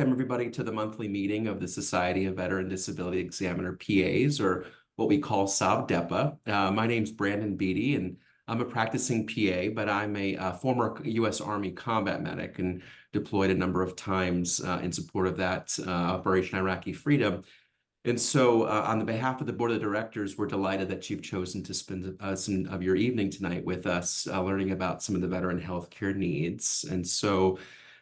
welcome everybody to the monthly meeting of the Society of Veteran Disability Examiner PAs, or what we call SOVDEPA. My name's Brandon Beatty, and I'm a practicing PA, but I'm a former U.S. Army combat medic and deployed a number of times in support of that Operation Iraqi Freedom. And so on the behalf of the board of directors, we're delighted that you've chosen to spend some of your evening tonight with us learning about some of the veteran healthcare needs. And so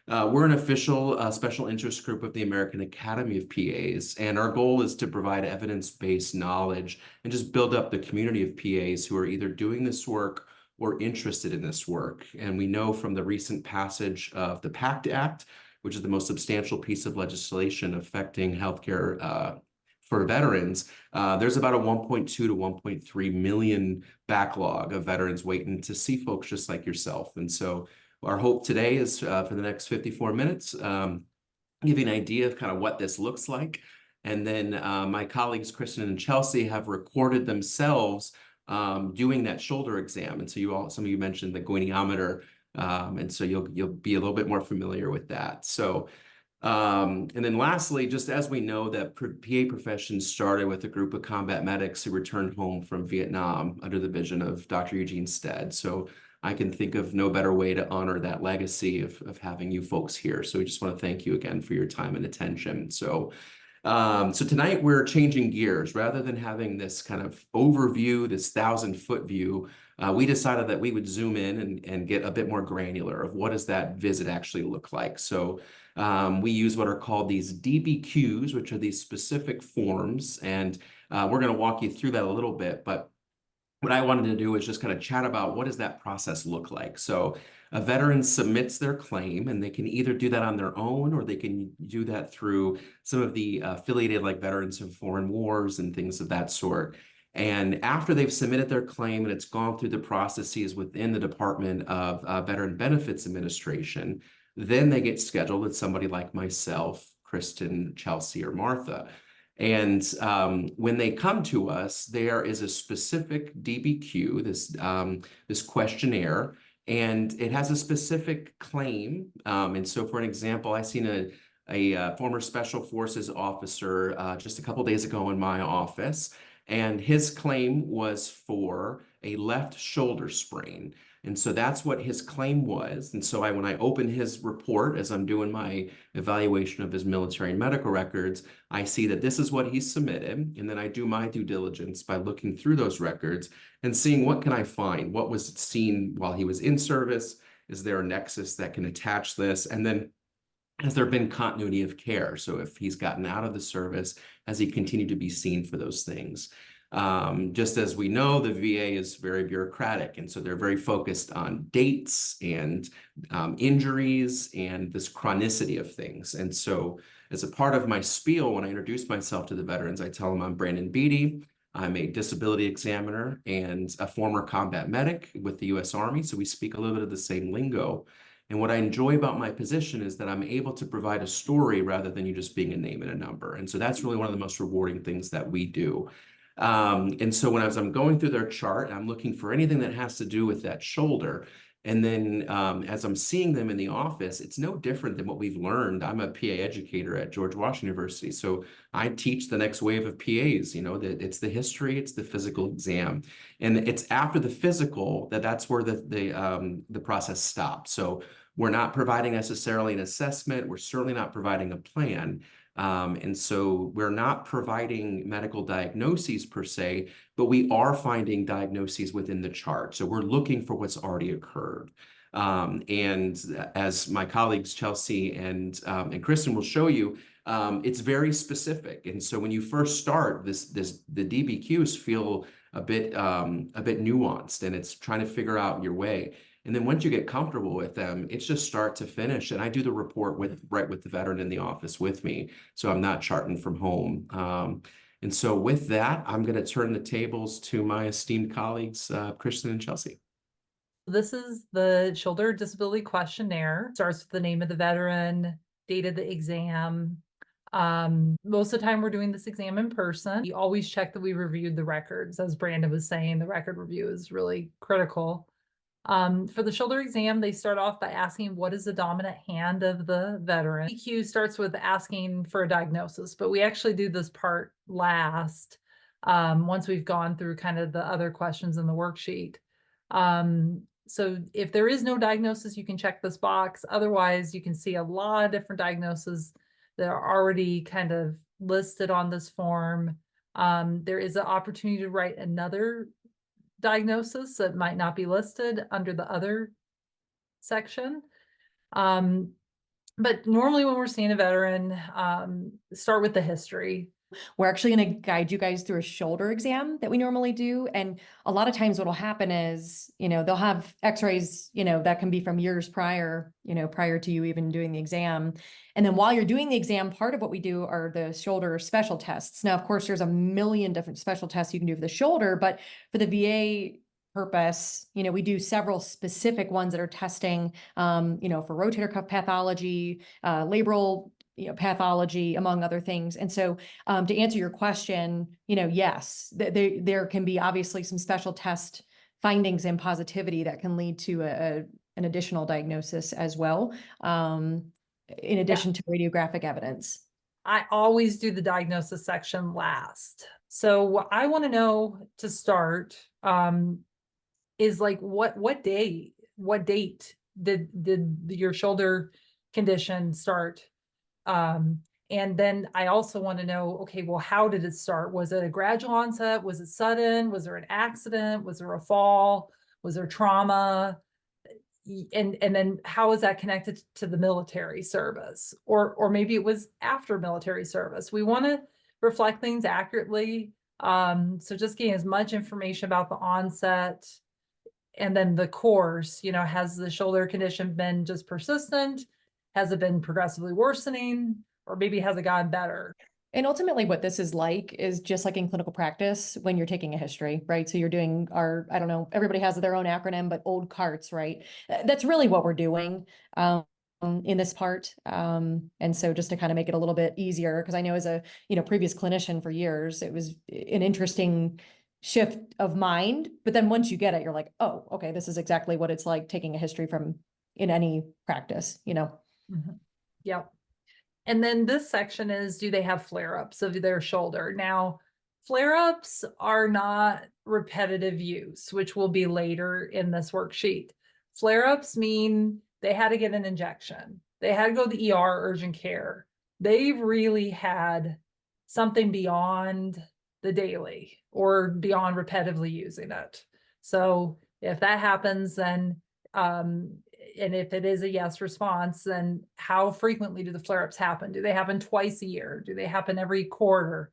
we're an official special interest group of the American Academy of PAs, and our goal is to provide evidence-based knowledge and just build up the community of PAs who are either doing this work or interested in this work. And we know from the recent passage of the PACT Act, which is the most substantial piece of legislation affecting healthcare for veterans, there's about a 1.2 to 1.3 million backlog of veterans waiting to see folks just like yourself. And so our hope today is for the next 54 minutes, give you an idea of kind of what this looks like. And then my colleagues, Kristen and Chelsea, have recorded themselves doing that shoulder exam. And so some of you mentioned the goniometer, and so you'll be a little bit more familiar with that. So and then lastly, just as we know that PA profession started with a group of combat medics who returned home from Vietnam under the vision of Dr. Eugene Stead. So I can think of no better way to honor that legacy of having you folks here. So we just want to thank you again for your time and attention. So tonight we're changing gears. Rather than having this kind of overview, this 1,000-foot view, we decided that we would zoom in and get a bit more granular of what does that visit actually look like. So we use what are called these DBQs, which are these specific forms, and we're going to walk you through that a little bit. But what I wanted to do is just kind of chat about what does that process look like. So a veteran submits their claim, and they can either do that on their own, or they can do that through some of the affiliated, like Veterans of Foreign Wars and things of that sort. And after they've submitted their claim and it's gone through the processes within the Department of Veteran Benefits Administration, then they get scheduled with somebody like myself, Kristen, Chelsea, or Martha. And when they come to us, there is a specific DBQ, this questionnaire, and it has a specific claim. And so, for an example, I seen a former Special Forces officer just a couple days ago in my office, and his claim was for a left shoulder sprain. And so that's what his claim was. And so when I open his report, as I'm doing my evaluation of his military and medical records, I see that this is what he submitted. And then I do my due diligence by looking through those records and seeing what can I find? What was seen while he was in service? Is there a nexus that can attach this? And then has there been continuity of care? So if he's gotten out of the service, has he continued to be seen for those things? Just as we know, the VA is very bureaucratic, and so they're very focused on dates and injuries and this chronicity of things. And so as a part of my spiel, when I introduce myself to the veterans, I tell them I'm Brandon Beatty. I'm a disability examiner and a former combat medic with the U.S. Army, so we speak a little bit of the same lingo. And what I enjoy about my position is that I'm able to provide a story rather than you just being a name and a number. And so that's really one of the most rewarding things that we do. And so as I'm going through their chart, I'm looking for anything that has to do with that shoulder. And then as I'm seeing them in the office, it's no different than what we've learned. I'm a PA educator at George Washington University. So I teach the next wave of PAs, that it's the history, it's the physical exam. And it's after the physical that's where the process stops. So we're not providing necessarily an assessment. We're certainly not providing a plan. And so we're not providing medical diagnoses per se, but we are finding diagnoses within the chart. So we're looking for what's already occurred. And as my colleagues Chelsea and Kristen will show you, it's very specific. And so when you first start, the DBQs feel a bit nuanced, and it's trying to figure out your way. And then once you get comfortable with them, it's just start to finish. And I do the report right with the veteran in the office with me, so I'm not charting from home. And so with that, I'm going to turn the tables to my esteemed colleagues, Kristen and Chelsea. This is the shoulder disability questionnaire. Starts with the name of the veteran, date of the exam. Most of the time we're doing this exam in person. We always check that we reviewed the records. As Brandon was saying, the record review is really critical. For the shoulder exam, they start off by asking what is the dominant hand of the veteran. EQ starts with asking for a diagnosis, but we actually do this part last, once we've gone through kind of the other questions in the worksheet. So if there is no diagnosis, you can check this box. Otherwise, you can see a lot of different diagnoses that are already kind of listed on this form. There is an opportunity to write another diagnosis that might not be listed under the other section. But normally when we're seeing a veteran, start with the history. We're actually going to guide you guys through a shoulder exam that we normally do. And a lot of times what will happen is, they'll have x-rays, that can be from years prior, prior to you even doing the exam. And then while you're doing the exam, part of what we do are the shoulder special tests. Now, of course, there's a million different special tests you can do for the shoulder, but for the VA purpose, we do several specific ones that are testing, for rotator cuff pathology, labral pathology, among other things. And so to answer your question, yes, there can be obviously some special test findings and positivity that can lead to an additional diagnosis as well, in addition to radiographic evidence. I always do the diagnosis section last. So what I want to know to start is like what date did your shoulder condition start? And then I also want to know, okay, well, how did it start? Was it a gradual onset? Was it sudden? Was there an accident? Was there a fall? Was there trauma? And then how is that connected to the military service? Or maybe it was after military service. We want to reflect things accurately. So just getting as much information about the onset and then the course, has the shoulder condition been just persistent? Has it been progressively worsening, or maybe has it gotten better? And ultimately what this is like is just like in clinical practice when you're taking a history, right? So you're doing I don't know, everybody has their own acronym, but old carts, right? That's really what we're doing in this part. And so just to kind of make it a little bit easier, because I know as a, previous clinician for years, it was an interesting shift of mind. But then once you get it, you're like, oh, okay, this is exactly what it's like taking a history from in any practice, Mm-hmm. Yep. And then this section is, do they have flare-ups of their shoulder? Now, flare-ups are not repetitive use, which will be later in this worksheet. Flare-ups mean they had to get an injection. They had to go to the ER, urgent care. They really had something beyond the daily or beyond repetitively using it. So if that happens, then and if it is a yes response, then how frequently do the flare-ups happen? Do they happen twice a year? Do they happen every quarter?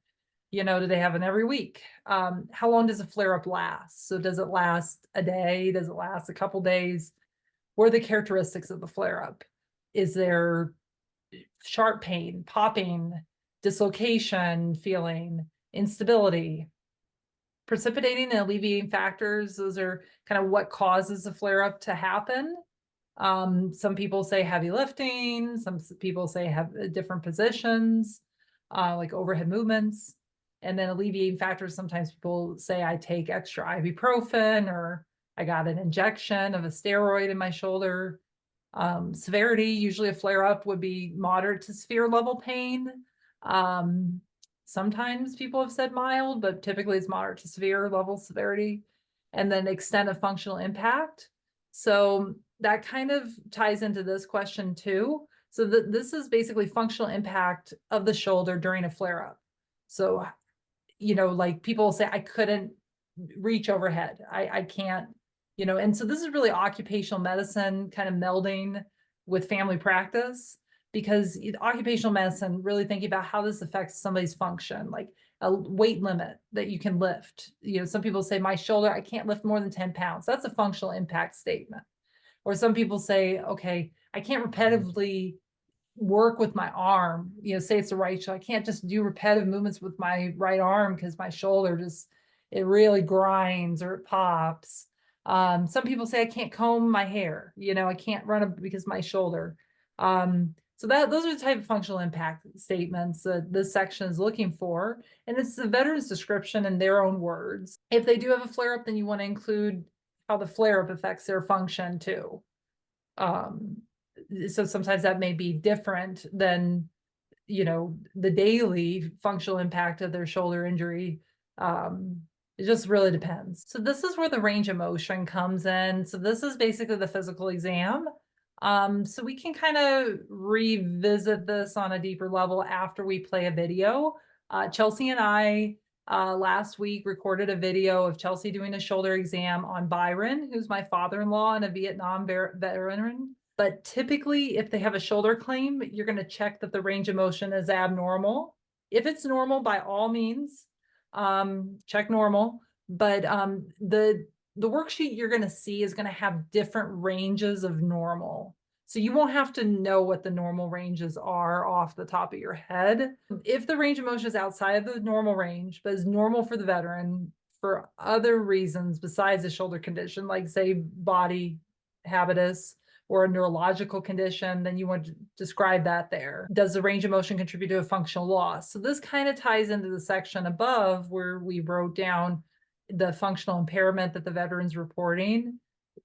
Do they happen every week? How long does a flare-up last? So does it last a day? Does it last a couple days? What are the characteristics of the flare-up? Is there sharp pain, popping, dislocation, feeling, instability? Precipitating and alleviating factors, those are kind of what causes a flare-up to happen. Some people say heavy lifting, some people say have different positions, like overhead movements. And then alleviating factors, sometimes people say I take extra ibuprofen, or I got an injection of a steroid in my shoulder. Severity, usually a flare-up would be moderate to severe level pain. Sometimes people have said mild, but typically it's moderate to severe level severity. And then extent of functional impact. So that kind of ties into this question too. So this is basically functional impact of the shoulder during a flare-up. So, like people say, I couldn't reach overhead. I can't, and so this is really occupational medicine kind of melding with family practice, because occupational medicine really thinking about how this affects somebody's function, like a weight limit that you can lift. Some people say my shoulder, I can't lift more than 10 pounds. That's a functional impact statement. Or some people say, okay, I can't repetitively work with my arm, say it's the right shoulder. I can't just do repetitive movements with my right arm because my shoulder it really grinds or it pops. Some people say I can't comb my hair, I can't run because my shoulder. So those are the type of functional impact statements that this section is looking for. And it's the veteran's description in their own words. If they do have a flare-up, then you want to include how the flare-up affects their function too. So sometimes that may be different than, you know, the daily functional impact of their shoulder injury. It just really depends. So this is where the range of motion comes in. So this is basically the physical exam. So we can kind of revisit this on a deeper level after we play a video. Chelsea and I last week recorded a video of Chelsea doing a shoulder exam on Byron, who's my father-in-law and a Vietnam veteran. But typically, if they have a shoulder claim, you're going to check that the range of motion is abnormal. If it's normal, by all means, check normal. But the worksheet you're going to see is going to have different ranges of normal. So you won't have to know what the normal ranges are off the top of your head. If the range of motion is outside of the normal range, but is normal for the veteran for other reasons besides a shoulder condition, like say body habitus or a neurological condition, then you want to describe that there. Does the range of motion contribute to a functional loss? So this kind of ties into the section above where we wrote down the functional impairment that the veteran's reporting.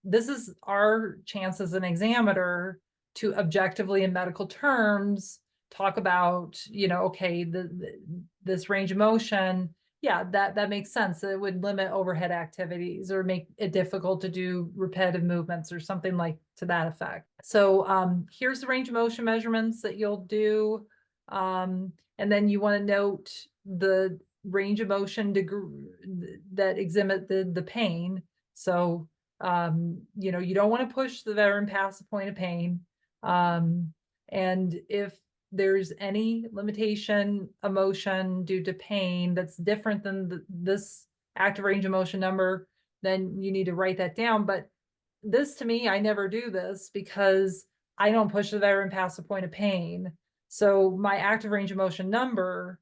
This is our chance as an examiner to objectively in medical terms talk about, you know, okay, this range of motion, yeah, that makes sense. It would limit overhead activities or make it difficult to do repetitive movements or something like to that effect. So here's the range of motion measurements that you'll do. And then you want to note the range of motion degree that exhibit the pain. So you know, you don't want to push the veteran past the point of pain. And if there's any limitation emotion due to pain that's different than this active range of motion number, then you need to write that down. But this, to me, I never do this because I don't push the veteran past the point of pain. So my active range of motion number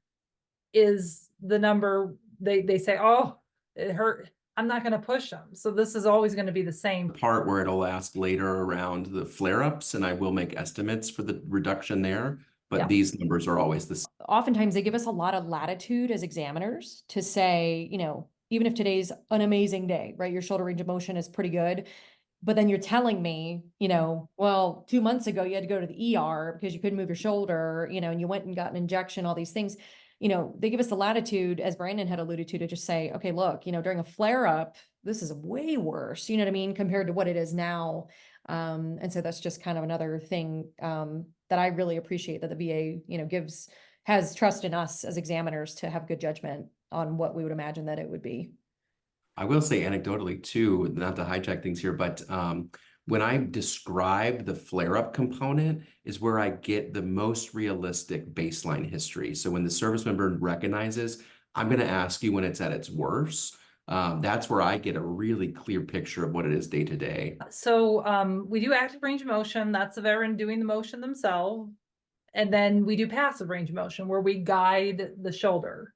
is the number they say, oh, it hurt. I'm not going to push them. So this is always going to be the same. Part where it'll ask later around the flare-ups, and I will make estimates for the reduction there, but Yeah. these numbers are always the same. Oftentimes they give us a lot of latitude as examiners to say, you know, even if today's an amazing day, right? Your shoulder range of motion is pretty good. But then you're telling me, you know, well, 2 months ago you had to go to the ER because you couldn't move your shoulder, you know, and you went and got an injection, all these things. You know, they give us the latitude, as Brandon had alluded to just say, okay, look, you know, during a flare up, this is way worse, you know what I mean, compared to what it is now. And so that's just kind of another thing that I really appreciate that the VA, you know, has trust in us as examiners to have good judgment on what we would imagine that it would be. I will say anecdotally too, not to hijack things here, but when I describe the flare-up component is where I get the most realistic baseline history. So when the service member recognizes, I'm going to ask you when it's at its worst. That's where I get a really clear picture of what it is day to day. So we do active range of motion. That's the veteran doing the motion themselves. And then we do passive range of motion where we guide the shoulder.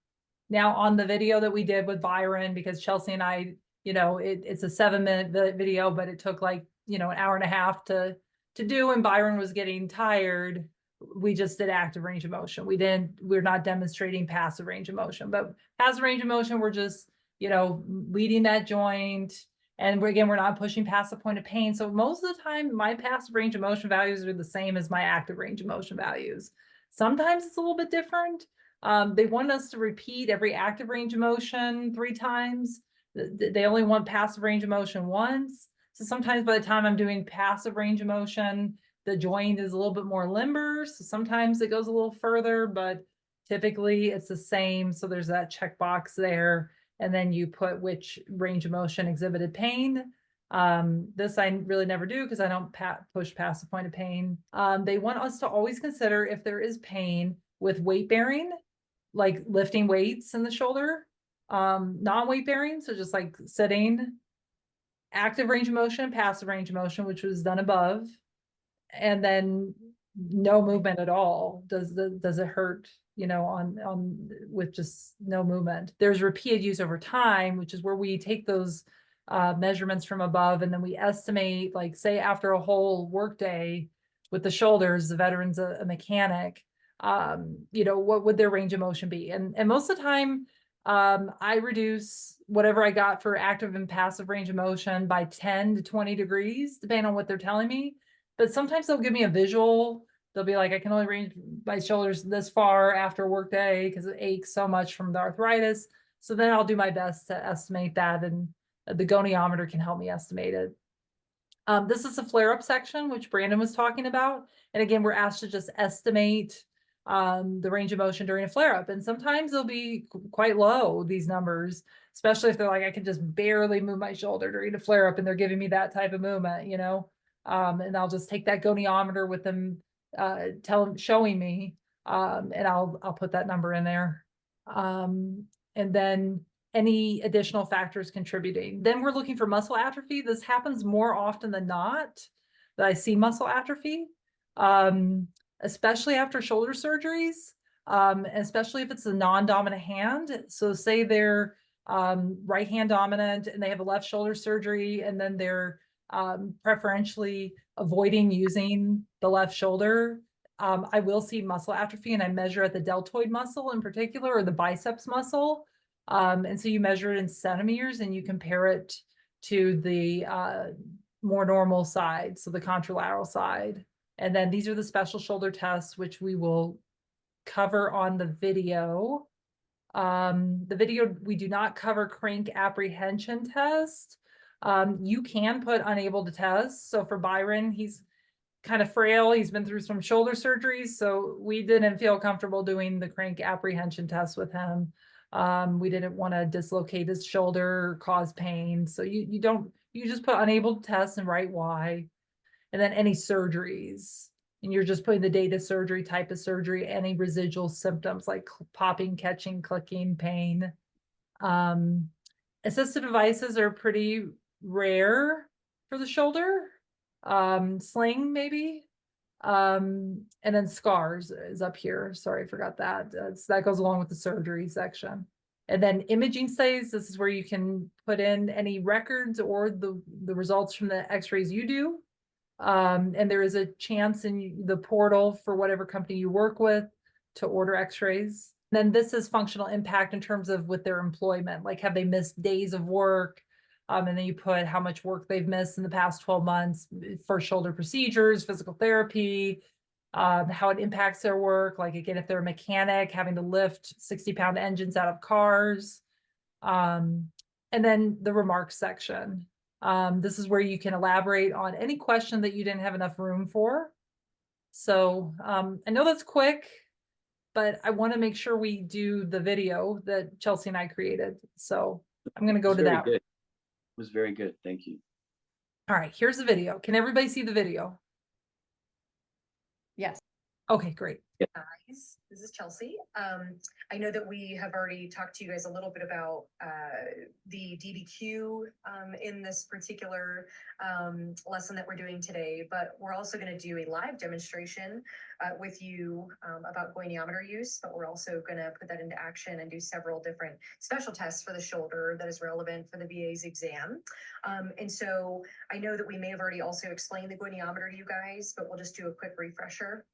Now on the video that we did with Byron, because Chelsea and I, you know, it's a 7-minute video, but it took like, you know, an hour and a half to do, and Byron was getting tired. We just did active range of motion. We're not demonstrating passive range of motion, but passive range of motion, we're just, you know, leading that joint. And we're not pushing past the point of pain. So most of the time, my passive range of motion values are the same as my active range of motion values. Sometimes it's a little bit different. They want us to repeat every active range of motion 3 times. They only want passive range of motion once. So sometimes by the time I'm doing passive range of motion, the joint is a little bit more limber. So sometimes it goes a little further, but typically it's the same. So there's that checkbox there. And then you put which range of motion exhibited pain. This I really never do because I don't push past the point of pain. They want us to always consider if there is pain with weight bearing, like lifting weights in the shoulder, non-weight bearing, so just like sitting, active range of motion, passive range of motion, which was done above, and then no movement at all. Does it hurt, you know, on with just no movement? There's repeated use over time, which is where we take those measurements from above and then we estimate, like say after a whole workday with the shoulders, the veteran's a mechanic, you know, what would their range of motion be? And most of the time, I reduce whatever I got for active and passive range of motion by 10 to 20 degrees, depending on what they're telling me. But sometimes they'll give me a visual. They'll be like, I can only range my shoulders this far after a work day because it aches so much from the arthritis. So then I'll do my best to estimate that, and the goniometer can help me estimate it. This is the flare-up section, which Brandon was talking about. And again, we're asked to just estimate the range of motion during a flare-up. And sometimes they'll be quite low, these numbers, especially if they're like, I can just barely move my shoulder during a flare-up and they're giving me that type of movement, you know? And I'll just take that goniometer with them, showing me, and I'll put that number in there. And then any additional factors contributing. Then we're looking for muscle atrophy. This happens more often than not that I see muscle atrophy, especially after shoulder surgeries, especially if it's a non-dominant hand. So say they're right hand dominant and they have a left shoulder surgery, and then they're preferentially avoiding using the left shoulder. I will see muscle atrophy, and I measure at the deltoid muscle in particular, or the biceps muscle. And so you measure it in centimeters and you compare it to the more normal side, so the contralateral side. And then these are the special shoulder tests, which we will cover on the video. The video, we do not cover crank apprehension test. You can put unable to test. So for Byron, he's kind of frail. He's been through some shoulder surgeries, so we didn't feel comfortable doing the crank apprehension test with him. We didn't want to dislocate his shoulder or cause pain. So you just put unable to test and write why. And then any surgeries. And you're just putting the date of surgery, type of surgery, any residual symptoms like popping, catching, clicking, pain. Assistive devices are pretty rare for the shoulder. Sling maybe. And then scars is up here. Sorry, I forgot that. That goes along with the surgery section. And then imaging studies, this is where you can put in any records or the results from the x-rays you do. And there is a chance in the portal for whatever company you work with to order x-rays. Then this is functional impact in terms of with their employment, like have they missed days of work? And then you put how much work they've missed in the past 12 months for shoulder procedures, physical therapy, how it impacts their work. Like again, if they're a mechanic, having to lift 60-pound engines out of cars. And then the remarks section. This is where you can elaborate on any question that you didn't have enough room for. So I know that's quick, but I want to make sure we do the video that Chelsea and I created. So I'm going to go to that. Good. It was very good. Thank you. All right, here's the video. Can everybody see the video? Yes. Okay, great. Guys, this is Chelsea. I know that we have already talked to you guys a little bit about the DBQ in this particular lesson that we're doing today, but we're also going to do a live demonstration with you about goniometer use, but we're also going to put that into action and do several different special tests for the shoulder that is relevant for the VA's exam. And so I know that we may have already also explained the goniometer to you guys, but we'll just do a quick refresher.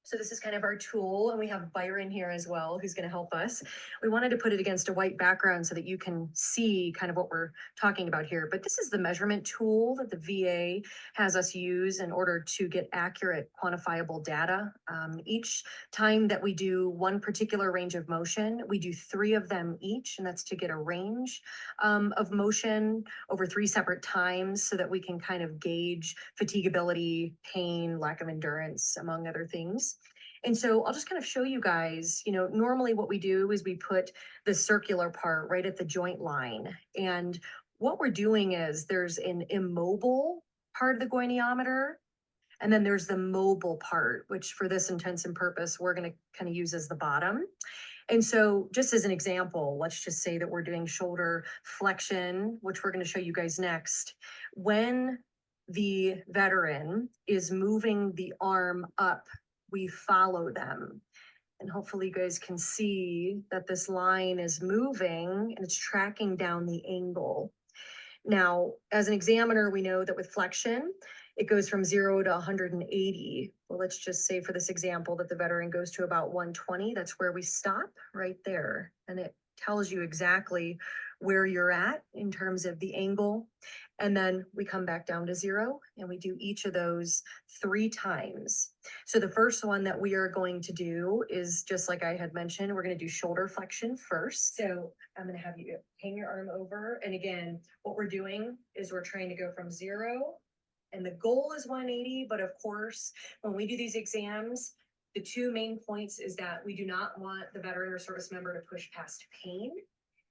So this is kind of our tool, and we have Byron here as well, who's going to help us. We wanted to put it against a white background so that you can see kind of what we're talking about here. But this is the measurement tool that the VA has us use in order to get accurate quantifiable data. Each time that we do one particular range of motion, we do 3 of them each, and that's to get a range of motion over 3 separate times so that we can kind of gauge fatigability, pain, lack of endurance, among other things. And so I'll just kind of show you guys, you know, normally what we do is we put the circular part right at the joint line. And what we're doing is there's an immobile part of the goniometer, and then there's the mobile part, which for this intents and purpose, we're going to kind of use as the bottom. And so just as an example, let's just say that we're doing shoulder flexion, which we're going to show you guys next. When the veteran is moving the arm up, we follow them. And hopefully you guys can see that this line is moving and it's tracking down the angle. Now, as an examiner, we know that with flexion, it goes from 0 to 180. Well, let's just say for this example that the veteran goes to about 120. That's where we stop right there. And it tells you exactly where you're at in terms of the angle. And then we come back down to 0 and we do each of those 3 times. So the first one that we are going to do is just like I had mentioned, we're going to do shoulder flexion first. So I'm going to have you hang your arm over. And again, what we're doing is we're trying to go from 0 and the goal is 180. But of course, when we do these exams, the 2 main points is that we do not want the veteran or service member to push past pain.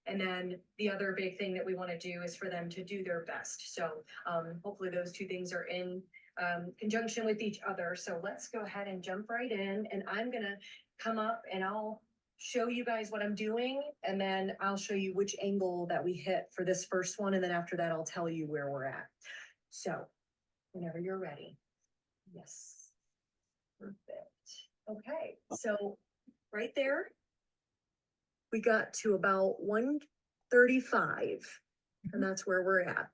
And then the other big thing that we want to do is for them to do their best. So hopefully those 2 things are in conjunction with each other. So let's go ahead and jump right in. And I'm going to come up and I'll show you guys what I'm doing. And then I'll show you which angle that we hit for this first one. And then after that, I'll tell you where we're at. So whenever you're ready. Yes. Perfect. Okay. So right there, we got to about 135, and that's where we're at.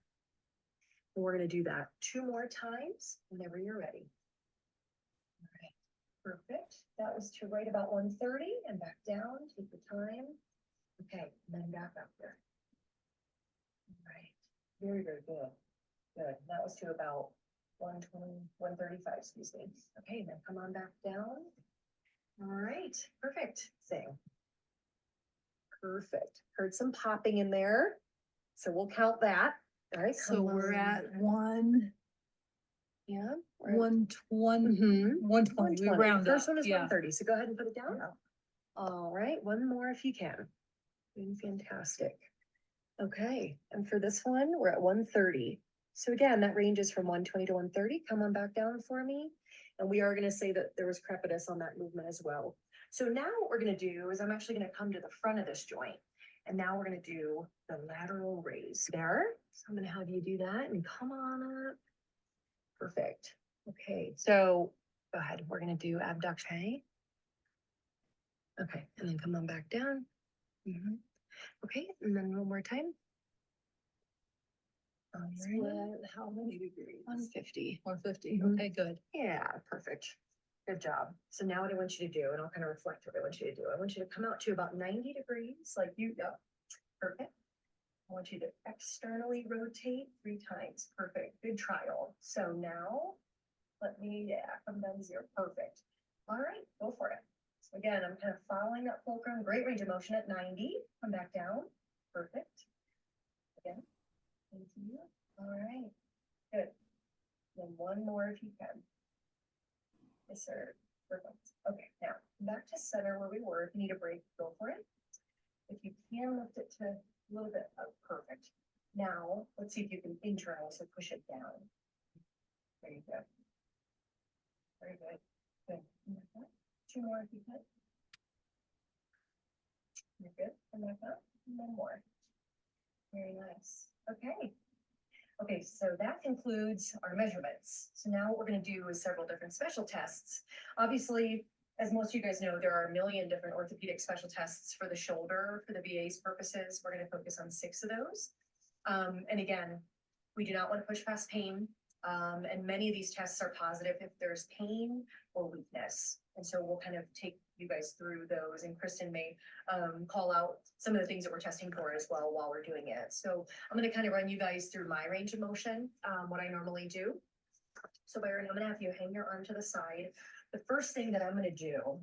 And we're going to do that 2 more times whenever you're ready. All right, perfect. That was to right about 130 and back down. Take the time. Okay, and then back up there. All right, very, very good. Good. That was to about 120, 135, excuse me. Okay, then come on back down. All right, perfect. Same. Perfect. Heard some popping in there. So we'll count that. All right. So come we're on. at 1, Yeah. we're at- 120, Mhm. 120, we 120. round up, First one is yeah. 130. So go ahead and put it down. Yeah. All right. One more if you can. Doing fantastic. Okay. And for this one, we're at 130. So again, that ranges from 120 to 130. Come on back down for me. And we are going to say that there was crepitus on that movement as well. So now what we're going to do is I'm actually going to come to the front of this joint. And now we're going to do the lateral raise there. So I'm going to have you do that and come on up. Perfect. Okay. So go ahead. We're going to do abduction. Okay. And then come on back down. Okay. And then one more time. All right. Split, how many degrees? 150. 150, Mhm. okay, good. Yeah, perfect. Good job. So now what I want you to do, and I'll kind of reflect what I want you to do. I want you to come out to about 90 degrees, like you go. Perfect. I want you to externally rotate 3 times. Perfect. Good trial. So now let me, come down to 0. Perfect. All right, go for it. So again, I'm kind of following that fulcrum. Great range of motion at 90. Come back down. Perfect. Again. Thank you. All right. Good. Then one more if you can. Yes, sir. Perfect. Okay, now back to center where we were. If you need a break, go for it. If you can lift it to a little bit up, perfect. Now, let's see if you can internal, so push it down. There you go. Very good. Good. 2 more if you can. You're good. And back up. And then more. Very nice. Okay. Okay, so that concludes our measurements. So now what we're going to do is several different special tests. Obviously, as most of you guys know, there are a million different orthopedic special tests for the shoulder. For the VA's purposes, we're going to focus on 6 of those. And again, we do not want to push past pain. And many of these tests are positive if there's pain or weakness. And so we'll kind of take you guys through those, and Kristen may call out some of the things that we're testing for as well while we're doing it. So I'm going to kind of run you guys through my range of motion, what I normally do. So Byron, I'm going to have you hang your arm to the side. The first thing that I'm going to do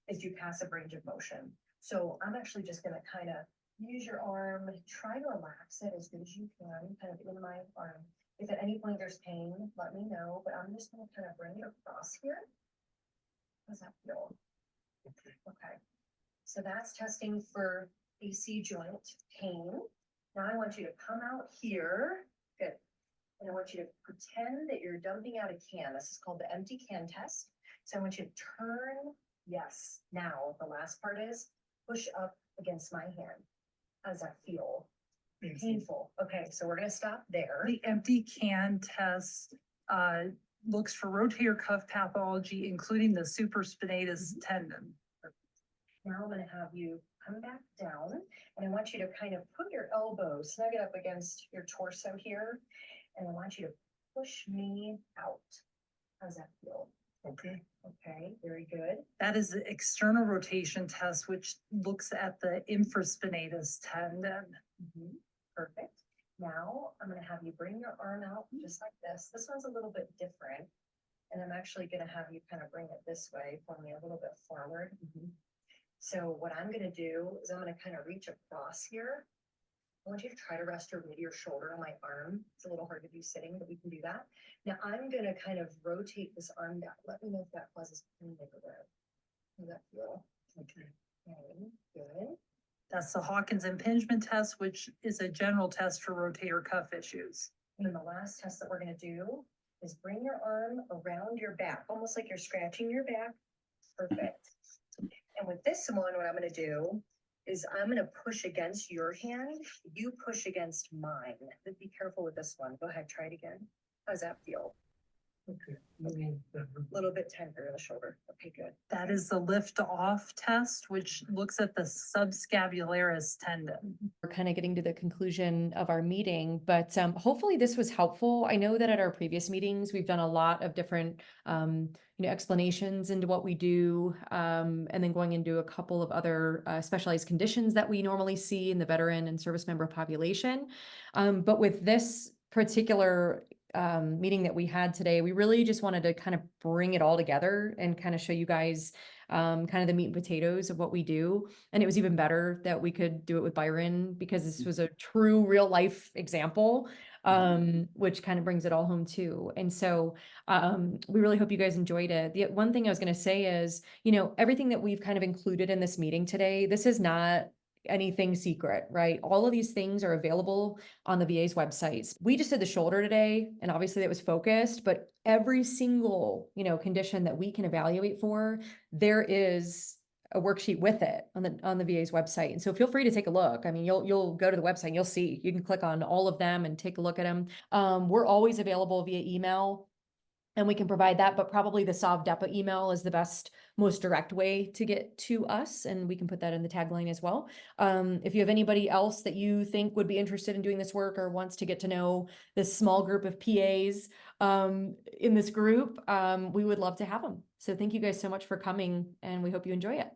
is do passive range of motion. So I'm actually just going to kind of use your arm, try to relax it as good as you can, kind of in my arm. If at any point there's pain, let me know, but I'm just going to kind of bring it across here. How does that feel? Okay, so that's testing for AC joint pain. Now I want you to come out here. Good. And I want you to pretend that you're dumping out a can. This is called the empty can test. So I want you to turn. Yes. Now the last part is push up against my hand. How does that feel? Painful. Okay, so we're going to stop there. The empty can test looks for rotator cuff pathology, including the supraspinatus tendon. Now I'm going to have you come back down, and I want you to kind of put your elbow, snug it up against your torso here, and I want you to push me out. How does that feel? Okay. Okay, very good. That is the external rotation test, which looks at the infraspinatus tendon. Perfect. Now, I'm gonna have you bring your arm out just like this. This one's a little bit different. And I'm actually gonna have you kind of bring it this way for me a little bit forward. So what I'm gonna do is I'm gonna kind of reach across here. I want you to try to rest your weight of your shoulder on my arm. It's a little hard to do sitting, but we can do that. Now I'm gonna kind of rotate this arm down. Let me know if that causes pain everywhere. How does that feel? Okay. Okay, good. That's the Hawkins impingement test, which is a general test for rotator cuff issues. And then the last test that we're gonna do is bring your arm around your back, almost like you're scratching your back. Perfect. And with this one, what I'm gonna do is I'm gonna push against your hand, you push against mine. But be careful with this one. Go ahead, try it again. How does that feel? Okay. A little bit tender in the shoulder. Okay, good. That is the lift off test, which looks at the subscapularis tendon. We're kind of getting to the conclusion of our meeting, but hopefully this was helpful. I know that at our previous meetings, we've done a lot of different explanations into what we do, and then going into a couple of other specialized conditions that we normally see in the veteran and service member population. But with this particular meeting that we had today, we really just wanted to kind of bring it all together and kind of show you guys kind of the meat and potatoes of what we do. And it was even better that we could do it with Byron because this was a true real life example, which kind of brings it all home too. And so we really hope you guys enjoyed it. The one thing I was going to say is, everything that we've kind of included in this meeting today, this is not anything secret, right? All of these things are available on the VA's websites. We just did the shoulder today, and obviously that was focused, but every single, condition that we can evaluate for, there is a worksheet with it on the VA's website. And so feel free to take a look. I mean, you'll go to the website and you'll see, you can click on all of them and take a look at them. We're always available via email, and we can provide that, but probably the SOVDEPA email is the best, most direct way to get to us, and we can put that in the tagline as well. If you have anybody else that you think would be interested in doing this work or wants to get to know this small group of PAs in this group, we would love to have them. So thank you guys so much for coming, and we hope you enjoy it.